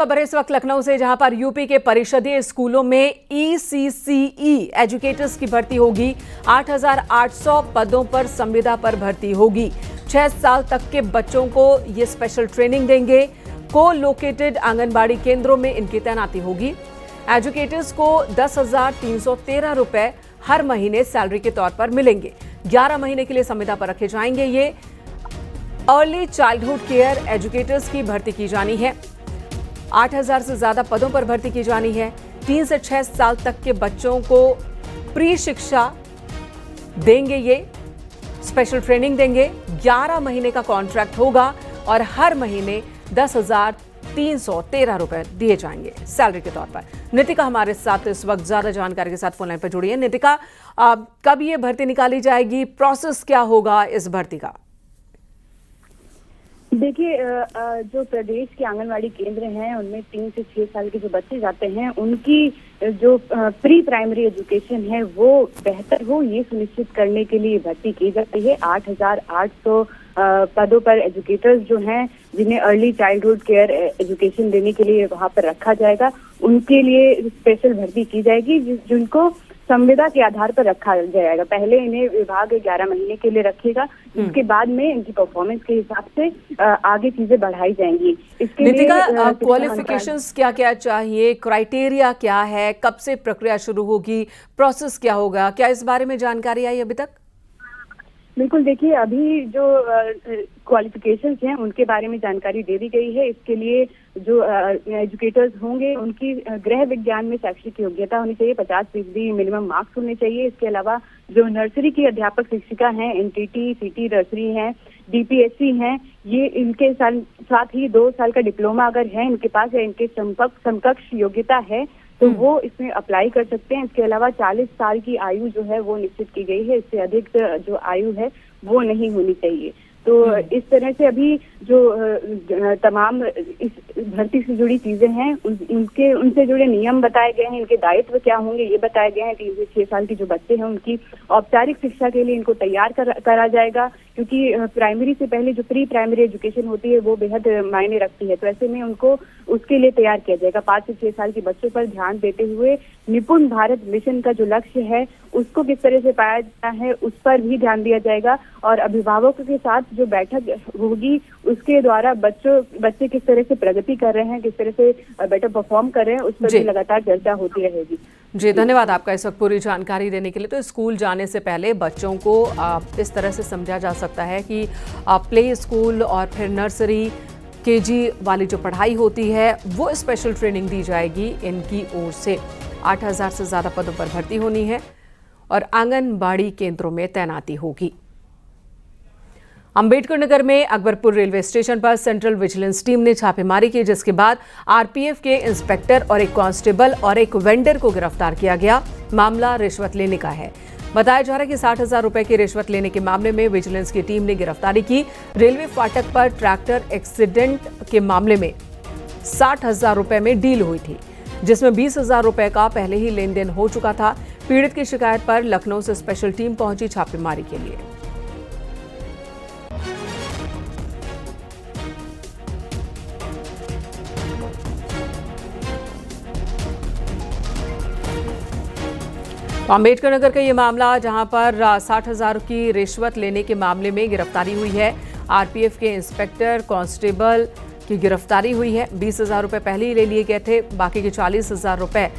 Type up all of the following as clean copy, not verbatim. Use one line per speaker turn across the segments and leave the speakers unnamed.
खबर इस वक्त लखनऊ से, जहां पर यूपी के परिषदीय स्कूलों में ECCE एजुकेटर्स की भर्ती होगी। 8,800 पदों पर संविदा पर भर्ती होगी। 6 साल तक के बच्चों को ये स्पेशल ट्रेनिंग देंगे। को लोकेटेड आंगनबाड़ी केंद्रों में इनकी तैनाती होगी। एजुकेटर्स को 10,313 रुपए हर महीने सैलरी के तौर पर मिलेंगे। 11 महीने के लिए संविदा पर रखे जाएंगे। ये अर्ली चाइल्डहुड केयर एजुकेटर्स की भर्ती की जानी है। 8,000 से ज्यादा पदों पर भर्ती की जानी है। 3 से 6 साल तक के बच्चों को प्री शिक्षा देंगे, ये स्पेशल ट्रेनिंग देंगे। 11 महीने का कॉन्ट्रैक्ट होगा और हर महीने 10,313 रुपए दिए जाएंगे सैलरी के तौर पर। नितिका हमारे साथ इस वक्त ज्यादा जानकारी के साथ फोन लाइन पर जुड़ी है। नितिका, कब ये भर्ती निकाली जाएगी, प्रोसेस क्या होगा इस भर्ती का?
देखिए, जो प्रदेश के आंगनवाड़ी केंद्र हैं उनमें 3 से 6 साल के जो बच्चे जाते हैं उनकी जो प्री प्राइमरी एजुकेशन है वो बेहतर हो, ये सुनिश्चित करने के लिए भर्ती की जाती है। 8,800 पदों पर एजुकेटर्स जो हैं जिन्हें अर्ली चाइल्डहुड केयर एजुकेशन देने के लिए वहां पर रखा जाएगा, उनके लिए स्पेशल भर्ती की जाएगी जिनको संविदा के आधार पर रखा जाएगा। पहले इन्हें विभाग 11 महीने के लिए रखेगा, इसके बाद में इनकी परफॉर्मेंस के हिसाब से आगे चीजें बढ़ाई जाएंगी। इसके
नितिका, क्वालिफिकेशंस क्या क्या चाहिए, क्राइटेरिया क्या है, कब से प्रक्रिया शुरू होगी, प्रोसेस क्या होगा, क्या इस बारे में जानकारी आई अभी तक?
बिल्कुल, देखिए अभी जो क्वालिफिकेशंस हैं उनके बारे में जानकारी दे दी गई है। इसके लिए जो एजुकेटर्स होंगे उनकी गृह विज्ञान में शैक्षिक योग्यता होनी चाहिए, 50% मिनिमम मार्क्स होने चाहिए। इसके अलावा जो नर्सरी की अध्यापक शिक्षिका हैं, NTT, CT नर्सरी हैं, DPSC हैं, ये इनके साथ ही 2 साल का डिप्लोमा अगर है इनके पास या इनके समकक्ष योग्यता है तो वो इसमें अप्लाई कर सकते हैं। इसके अलावा 40 साल की आयु जो है वो निश्चित की गई है, इससे अधिक जो आयु है वो नहीं होनी चाहिए। तो इस तरह से अभी जो तमाम इस भर्ती से जुड़ी चीजें हैं उनसे जुड़े नियम बताए गए हैं, इनके दायित्व क्या होंगे ये बताए गए हैं। 3 से 6 साल की जो बच्चे हैं उनकी औपचारिक शिक्षा के लिए इनको तैयार करा जाएगा, क्योंकि प्राइमरी से पहले जो प्री प्राइमरी एजुकेशन होती है वो बेहद मायने रखती है। तो ऐसे में उनको उसके लिए तैयार किया जाएगा। 5 से 6 साल के बच्चों पर ध्यान देते हुए निपुण भारत मिशन का जो लक्ष्य है उसको किस तरह से पाया जाता है उस पर भी ध्यान दिया जाएगा। और अभिभावकों के साथ जो बैठक होगी उसके द्वारा बच्चे किस तरह से प्रगति कर रहे हैं, किस तरह से बेटर परफॉर्म कर रहे हैं, उस पर भी लगातार चर्चा होती रहेगी।
जी, धन्यवाद आपका इस वक्त पूरी जानकारी देने के लिए। तो स्कूल जाने से पहले बच्चों को इस तरह से समझा जा सकता है कि प्ले स्कूल और फिर नर्सरी KG वाली जो पढ़ाई होती है वो स्पेशल ट्रेनिंग दी जाएगी इनकी ओर से। 8,000 से ज़्यादा पदों पर भर्ती होनी है और आंगनबाड़ी केंद्रों में तैनाती होगी। अंबेडकर नगर में अकबरपुर रेलवे स्टेशन पर सेंट्रल विजिलेंस टीम ने छापेमारी की, जिसके बाद RPF के इंस्पेक्टर और एक कांस्टेबल और एक वेंडर को गिरफ्तार किया गया। मामला रिश्वत लेने का है। बताया जा रहा है कि 60,000 रुपए की रिश्वत लेने के मामले में विजिलेंस की टीम ने गिरफ्तारी की। रेलवे फाटक पर ट्रैक्टर एक्सीडेंट के मामले में 60,000 रुपए में डील हुई थी, जिसमें 20,000 रुपए का पहले ही लेन देन हो चुका था। पीड़ित की शिकायत पर लखनऊ से स्पेशल टीम पहुंची छापेमारी के लिए। अंबेडकर नगर का ये मामला, जहां पर 60,000 की रिश्वत लेने के मामले में गिरफ्तारी हुई है। RPF के इंस्पेक्टर कांस्टेबल की गिरफ्तारी हुई है। 20,000 रुपए पहले ही ले लिए गए थे, बाकी के 40,000 रुपए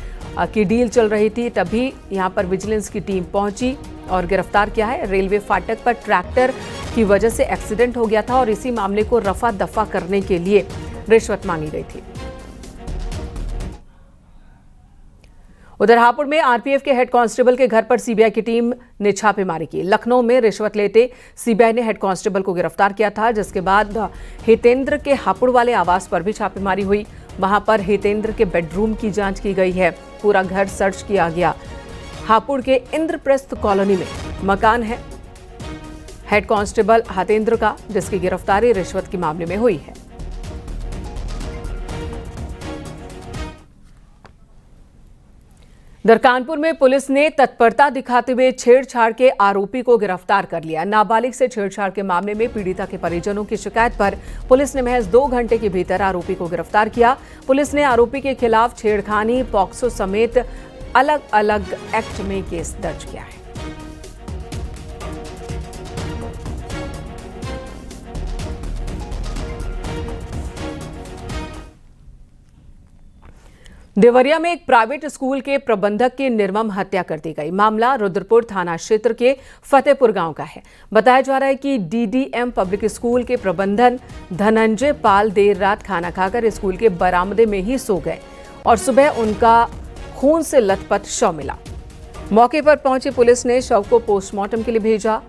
की डील चल रही थी। तभी यहां पर विजिलेंस की टीम पहुंची और गिरफ्तार किया है। रेलवे फाटक पर ट्रैक्टर की वजह से एक्सीडेंट हो गया था और इसी मामले को रफा दफा करने के लिए रिश्वत मांगी गई थी। उधर हापुड़ में RPF के हेड कांस्टेबल के घर पर CBI की टीम ने छापेमारी की। लखनऊ में रिश्वत लेते CBI ने हेड कांस्टेबल को गिरफ्तार किया था, जिसके बाद हितेंद्र के हापुड़ वाले आवास पर भी छापेमारी हुई। वहां पर हितेंद्र के बेडरूम की जांच की गई है। पूरा घर सर्च किया गया। हापुड़ के इंद्रप्रस्थ कॉलोनी में मकान है हेड कांस्टेबल हितेंद्र का, जिसकी गिरफ्तारी रिश्वत के मामले में हुई है। इधर कानपुर में पुलिस ने तत्परता दिखाते हुए छेड़छाड़ के आरोपी को गिरफ्तार कर लिया। नाबालिग से छेड़छाड़ के मामले में पीड़िता के परिजनों की शिकायत पर पुलिस ने महज 2 घंटे के भीतर आरोपी को गिरफ्तार किया। पुलिस ने आरोपी के खिलाफ छेड़खानी, पॉक्सो समेत अलग अलग एक्ट में केस दर्ज किया है। देवरिया में एक प्राइवेट स्कूल के प्रबंधक की निर्मम हत्या कर दी गई। मामला रुद्रपुर थाना क्षेत्र के फतेहपुर गांव का है। बताया जा रहा है कि डीडीएम पब्लिक स्कूल के प्रबंधन धनंजय पाल देर रात खाना खाकर स्कूल के बरामदे में ही सो गए और सुबह उनका खून से लथपथ शव मिला। मौके पर पहुंची पुलिस ने शव को पोस्टमार्टम के लिए भेजा।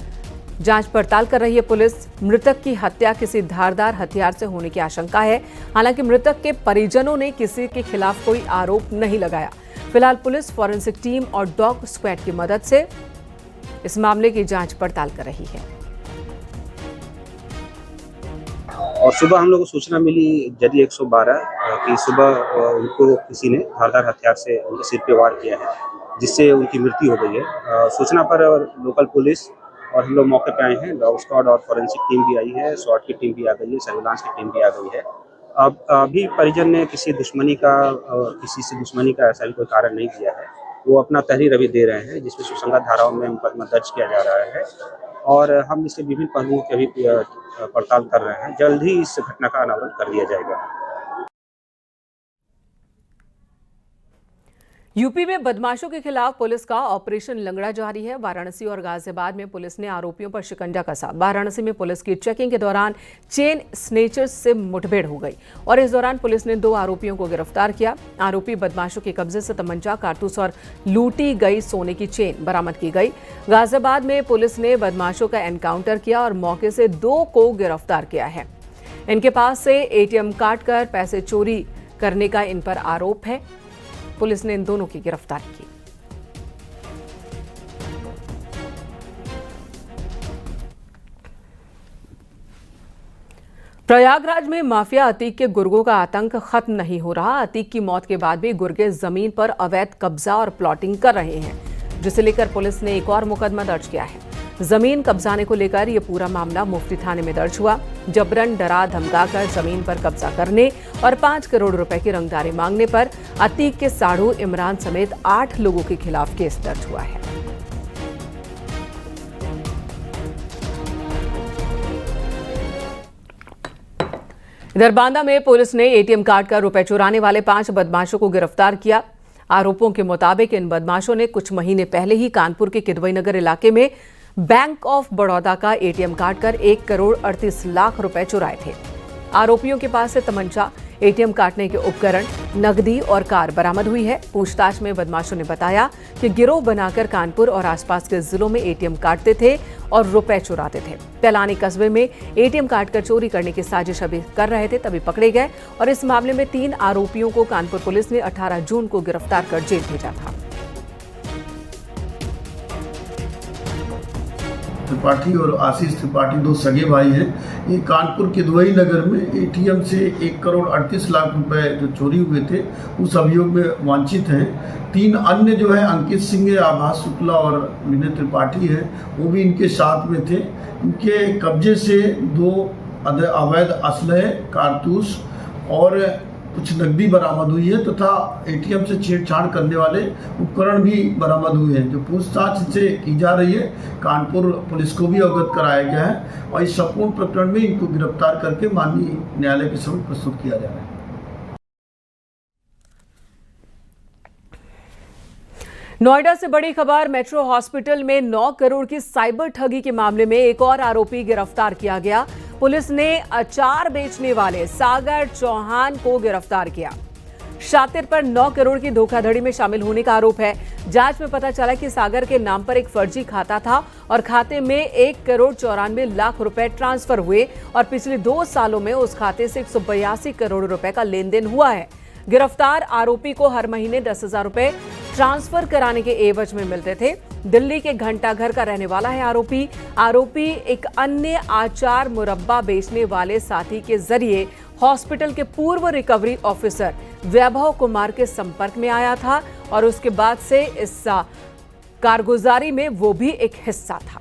जांच पड़ताल कर रही है पुलिस। मृतक की हत्या किसी धारदार हथियार से होने की आशंका है। हालांकि मृतक के परिजनों ने किसी के खिलाफ कोई आरोप नहीं लगाया। फिलहाल पुलिस फॉरेंसिक टीम और डॉग स्क्वाड की मदद से इस मामले की जांच पड़ताल कर रही है।
और सुबह हम लोग को सूचना मिली जदी 112 कि सुबह उनको किसी ने धारदार हथियार से उनके सिर पे वार किया है, जिससे उनकी मृत्यु हो गई है। सूचना पर लोकल पुलिस और हम लोग मौके पे आए हैं। डॉग स्क्वाड और फॉरेंसिक टीम भी आई है, स्वाट की टीम भी आ गई है, सर्विलांस की टीम भी आ गई है। अब अभी परिजन ने किसी से दुश्मनी का ऐसा भी कोई कारण नहीं दिया है। वो अपना तहरीर अभी दे रहे हैं, जिसमें सुसंगत धाराओं में मुकदमा दर्ज किया जा रहा है और हम इसके विभिन्न पहलुओं की अभी पड़ताल कर रहे हैं। जल्द ही इस घटना का अनावरण कर दिया जाएगा।
यूपी में बदमाशों के खिलाफ पुलिस का ऑपरेशन लंगड़ा जारी है। वाराणसी और गाजियाबाद में पुलिस ने आरोपियों पर शिकंजा कसा। वाराणसी में पुलिस की चेकिंग के दौरान चेन स्नेचर्स से मुठभेड़ हो गई और इस दौरान पुलिस ने 2 आरोपियों को गिरफ्तार किया। आरोपी बदमाशों के कब्जे से तमंचा, कारतूस और लूटी गई सोने की चेन बरामद की गई। गाजियाबाद में पुलिस ने बदमाशों का एनकाउंटर किया और मौके से 2 को गिरफ्तार किया है। इनके पास से एटीएम काट कर पैसे चोरी करने का इन पर आरोप है। पुलिस ने इन दोनों की गिरफ्तारी की। प्रयागराज में माफिया अतीक के गुर्गों का आतंक खत्म नहीं हो रहा। अतीक की मौत के बाद भी गुर्गे जमीन पर अवैध कब्जा और प्लॉटिंग कर रहे हैं, जिसे लेकर पुलिस ने एक और मुकदमा दर्ज किया है। जमीन कब्जाने को लेकर यह पूरा मामला मुफ्ती थाने में दर्ज हुआ। जबरन डरा धमकाकर जमीन पर कब्जा करने और 5 करोड़ रुपए की रंगदारी मांगने पर अतीक के साढ़ू इमरान समेत 8 लोगों के खिलाफ केस दर्ज हुआ है। इधर बांदा में पुलिस ने एटीएम कार्ड का रुपए चुराने वाले 5 बदमाशों को गिरफ्तार किया। आरोपों के मुताबिक इन बदमाशों ने कुछ महीने पहले ही कानपुर के किदवई नगर इलाके में बैंक ऑफ बड़ौदा का एटीएम कार्ड कर 1 करोड़ 38 लाख रुपए चुराए थे। आरोपियों के पास से तमंचा, एटीएम काटने के उपकरण, नकदी और कार बरामद हुई है। पूछताछ में बदमाशों ने बताया कि गिरोह बनाकर कानपुर और आसपास के जिलों में एटीएम काटते थे और रुपए चुराते थे। तैलानी कस्बे में एटीएम काटकर चोरी करने की साजिश अभी कर रहे थे, तभी पकड़े गए और इस मामले में 3 आरोपियों को कानपुर पुलिस ने 18 जून को गिरफ्तार कर जेल भेजा था।
त्रिपाठी और आशीष त्रिपाठी 2 सगे भाई हैं। ये कानपुर किदवई नगर में एटीएम से 1 करोड़ 38 लाख रुपए जो चोरी हुए थे उस अभियोग में वांछित हैं। 3 अन्य जो है अंकित सिंह, आभास शुक्ला और विनय त्रिपाठी है, वो भी इनके साथ में थे। इनके कब्जे से 2 अवैध असलहे, कारतूस और कुछ नकदी बरामद हुई है तथा एटीएम से छेड़छाड़ करने वाले उपकरण भी बरामद हुए हैं, जो पूछताछ से की जा रही है। कानपुर पुलिस को भी अवगत कराया गया है और इस संपूर्ण प्रकरण में इनको गिरफ्तार करके माननीय न्यायालय के समक्ष प्रस्तुत किया जा रहा है।
नोएडा से बड़ी खबर, मेट्रो हॉस्पिटल में 9 करोड़ की साइबर ठगी के मामले में एक और आरोपी गिरफ्तार किया गया। पुलिस ने अचार बेचने वाले सागर चौहान को गिरफ्तार किया। शातिर पर 9 करोड़ की धोखाधड़ी में शामिल होने का आरोप है। जांच में पता चला कि सागर के नाम पर एक फर्जी खाता था और खाते में 1 करोड़ 94 लाख रुपए ट्रांसफर हुए और पिछले 2 सालों में उस खाते से 182 करोड़ रुपए का लेन देन हुआ है। गिरफ्तार आरोपी को हर महीने 10,000 रुपए ट्रांसफर कराने के एवज में मिलते थे। दिल्ली के घंटाघर का रहने वाला है आरोपी एक अन्य आचार मुरब्बा बेचने वाले साथी के जरिए हॉस्पिटल के पूर्व रिकवरी ऑफिसर वैभव कुमार के संपर्क में आया था और उसके बाद से इस कारगुजारी में वो भी एक हिस्सा था।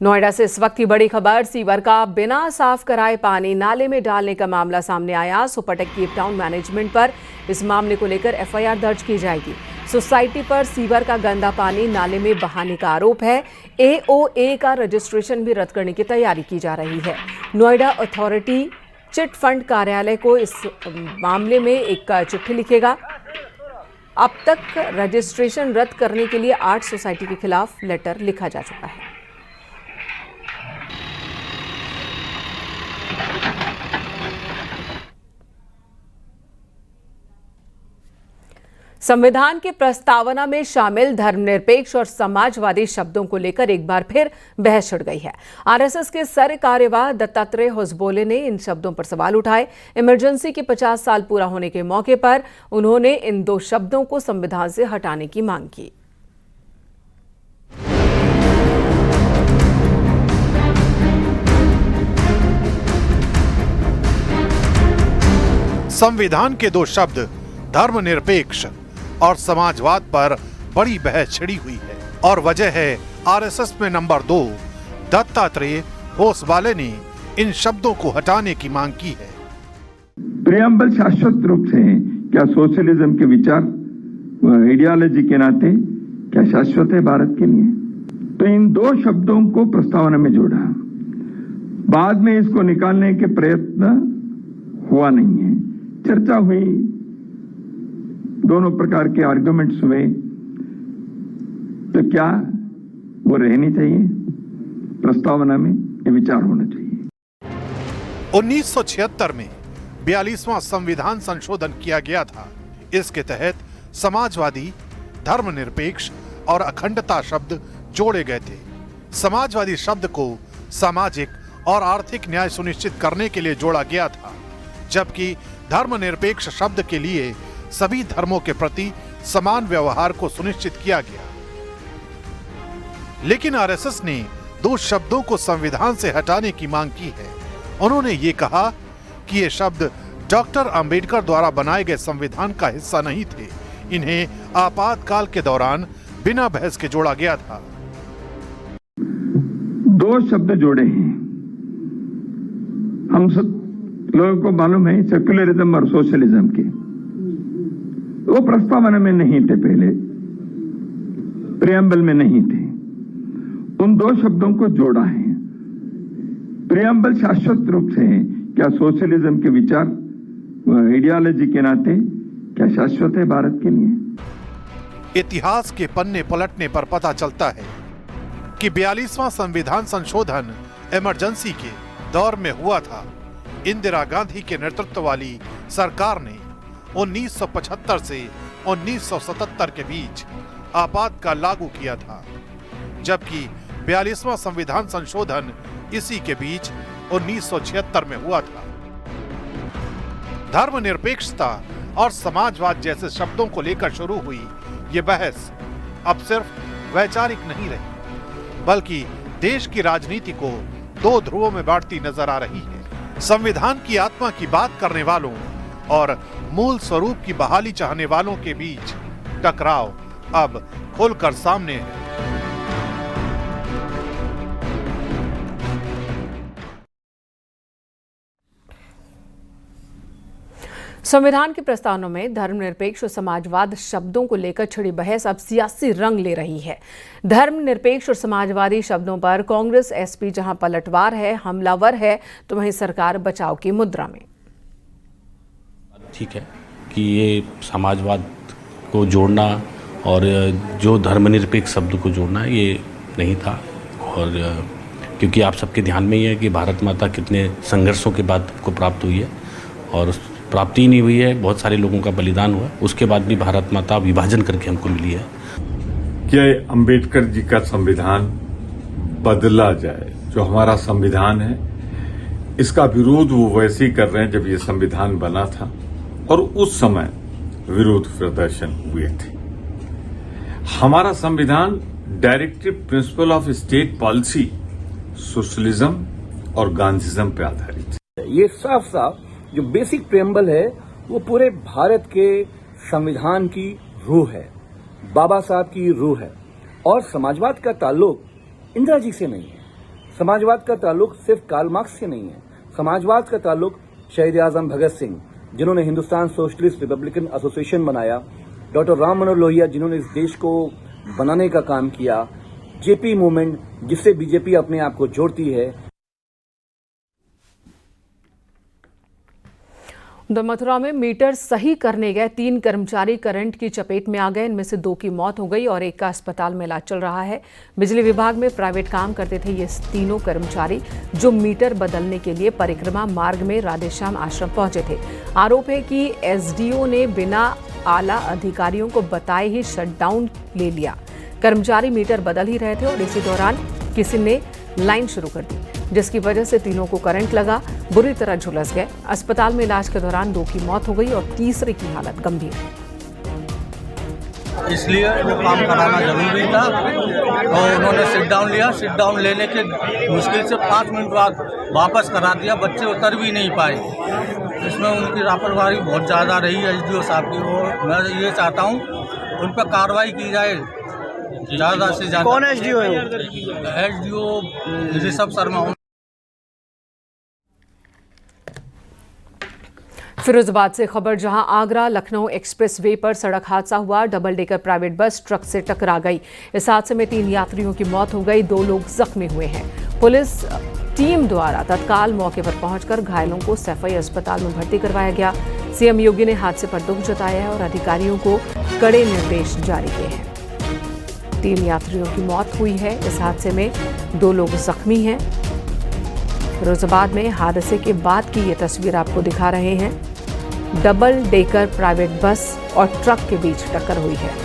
नोएडा से इस वक्त की बड़ी खबर, सीवर का बिना साफ कराए पानी नाले में डालने का मामला सामने आया। सुपरटेक केप टाउन मैनेजमेंट पर इस मामले को लेकर एफआईआर दर्ज की जाएगी। सोसाइटी पर सीवर का गंदा पानी नाले में बहाने का आरोप है। एओए का रजिस्ट्रेशन भी रद्द करने की तैयारी की जा रही है। नोएडा अथॉरिटी चिट फंड कार्यालय को इस मामले में एक चिट्ठी लिखेगा। अब तक रजिस्ट्रेशन रद्द करने के लिए 8 सोसाइटी के खिलाफ लेटर लिखा जा चुका है। संविधान के प्रस्तावना में शामिल धर्मनिरपेक्ष और समाजवादी शब्दों को लेकर एक बार फिर बहस छिड़ गई है। आरएसएस के सर कार्यवाह दत्तात्रेय होसबोले ने इन शब्दों पर सवाल उठाए। इमरजेंसी के 50 साल पूरा होने के मौके पर उन्होंने इन 2 शब्दों को संविधान से हटाने की मांग की।
संविधान के 2 शब्द धर्मनिरपेक्ष और समाजवाद पर बड़ी बहस छिड़ी हुई है और वजह है आरएसएस में नंबर 2 दत्तात्रेय होसबोले ने इन शब्दों को हटाने की मांग की है।
प्रियम्बल शाश्वत रूप से क्या सोशलिज्म के विचार आइडियोलॉजी के नाते क्या शाश्वत है भारत के लिए? तो इन 2 शब्दों को प्रस्तावना में जोड़ा। बाद में इसको निकालने के प्रयत्न हुआ नहीं है। चर्चा हुई, दोनों प्रकार के आर्गुमेंट्स हुए, तो क्या वो रहनी चाहिए प्रस्तावना में? ये विचार होना चाहिए।
1976 में 42वां संविधान संशोधन किया गया था। इसके तहत समाजवादी, धर्मनिरपेक्ष और अखंडता शब्द जोड़े गए थे। समाजवादी शब्द को सामाजिक और आर्थिक न्याय सुनिश्चित करने के लिए जोड़ा गया था, जबकि धर्मनिरपेक्ष शब्द के लिए सभी धर्मों के प्रति समान व्यवहार को सुनिश्चित किया गया। लेकिन आरएसएस ने 2 शब्दों को संविधान से हटाने की मांग की है। उन्होंने ये कहा कि ये शब्द डॉक्टर अंबेडकर द्वारा बनाए गए संविधान का हिस्सा नहीं थे। इन्हें आपातकाल के दौरान बिना बहस के जोड़ा गया था।
2 शब्द जोड़े हैं। हम सब लोगों को मालूम है सेक्युलरिज्म और सोशलिज्म के, वो प्रस्तावना में नहीं थे, पहले प्रियम्बल में नहीं थे। उन 2 शब्दों को जोड़ा है। प्रियम्बल शाश्वत रूप से क्या सोशलिज्म के विचार आइडियोलॉजी के नाते क्या शाश्वत है भारत के लिए?
इतिहास के पन्ने पलटने पर पता चलता है कि 42वां संविधान संशोधन इमरजेंसी के दौर में हुआ था। इंदिरा गांधी के नेतृत्व वाली सरकार ने 1975 से 1977 के बीच आपातकाल लागू किया था, जबकि 42वां संविधान संशोधन इसी के बीच 1976 में हुआ था। धर्मनिरपेक्षता और समाजवाद जैसे शब्दों को लेकर शुरू हुई ये बहस अब सिर्फ वैचारिक नहीं रही, बल्कि देश की राजनीति को 2 ध्रुवों में बांटती नजर आ रही है। संविधान की आत्मा की बात करने वालों और मूल स्वरूप की बहाली चाहने वालों के बीच टकराव अब खुलकर सामने है।
संविधान की प्रस्तावना में धर्मनिरपेक्ष और समाजवाद शब्दों को लेकर छिड़ी बहस अब सियासी रंग ले रही है। धर्मनिरपेक्ष और समाजवादी शब्दों पर कांग्रेस एसपी जहां पलटवार है, हमलावर है, तो वहीं सरकार बचाव की मुद्रा में।
ठीक है कि ये समाजवाद को जोड़ना और जो धर्मनिरपेक्ष शब्द को जोड़ना ये नहीं था, और क्योंकि आप सबके ध्यान में ही है कि भारत माता कितने संघर्षों के बाद को प्राप्त हुई है और प्राप्ति नहीं हुई है, बहुत सारे लोगों का बलिदान हुआ, उसके बाद भी भारत माता विभाजन करके हमको मिली है।
क्या अंबेडकर जी का संविधान बदला जाए? जो हमारा संविधान है इसका विरोध वो वैसे ही कर रहे हैं जब ये संविधान बना था और उस समय विरोध प्रदर्शन हुए थे। हमारा संविधान directive principle of state policy socialism और गांधीज्म पे आधारित है।
ये साफ साफ जो बेसिक प्रेम्बल है वो पूरे भारत के संविधान की रूह है, बाबा साहब की रूह है। और समाजवाद का ताल्लुक इंदिरा जी से नहीं है, समाजवाद का ताल्लुक सिर्फ कार्ल मार्क्स से नहीं है, समाजवाद का ताल्लुक शहीद आजम भगत सिंह जिन्होंने हिंदुस्तान सोशलिस्ट रिपब्लिकन एसोसिएशन बनाया, डॉक्टर राम मनोहर लोहिया जिन्होंने इस देश को बनाने का काम किया, जेपी मूवमेंट जिससे बीजेपी अपने आप को जोड़ती है।
उधर मथुरा में मीटर सही करने गए 3 कर्मचारी करंट की चपेट में आ गए। इनमें से 2 की मौत हो गई और एक का अस्पताल में इलाज चल रहा है। बिजली विभाग में प्राइवेट काम करते थे ये तीनों कर्मचारी जो मीटर बदलने के लिए परिक्रमा मार्ग में राधेश्याम आश्रम पहुंचे थे। आरोप है कि एसडीओ ने बिना आला अधिकारियों को बताए ही शटडाउन ले लिया। कर्मचारी मीटर बदल ही रहे थे और इसी दौरान किसी ने लाइन शुरू कर दी, जिसकी वजह से तीनों को करंट लगा, बुरी तरह झुलस गए। अस्पताल में इलाज के दौरान 2 की मौत हो गई और तीसरे की हालत गंभीर है।
इसलिए वो काम कराना जरूरी था और उन्होंने सिट डाउन लिया। सिट डाउन लेने के मुश्किल से 5 मिनट बाद वापस करा दिया। बच्चे उतर भी नहीं पाए। इसमें उनकी लापरवाही बहुत ज़्यादा रही है एसडीओ साहब की। वो मैं ये चाहता हूँ उन पर कार्रवाई की जाए ज़्यादा से ज़्यादा।
कौन एसडीओ है?
एसडीओ ऋषभ शर्मा।
फिरोजाबाद से खबर, जहां आगरा लखनऊ एक्सप्रेस वे पर सड़क हादसा हुआ। Double decker private bus truck से टकरा गई। इस हादसे में 3 यात्रियों की मौत हो गई, 2 लोग जख्मी हुए हैं। पुलिस टीम द्वारा तत्काल मौके पर पहुंचकर घायलों को सैफई अस्पताल में भर्ती करवाया गया। सीएम योगी ने हादसे पर दुख जताया है और अधिकारियों को कड़े निर्देश जारी किए हैं। 3 यात्रियों की मौत हुई है। इस हादसे में 2 लोग जख्मी हैं। फिरोजाबाद में हादसे के बाद की ये तस्वीर आपको दिखा रहे हैं। डबल डेकर प्राइवेट बस और ट्रक के बीच टक्कर हुई है।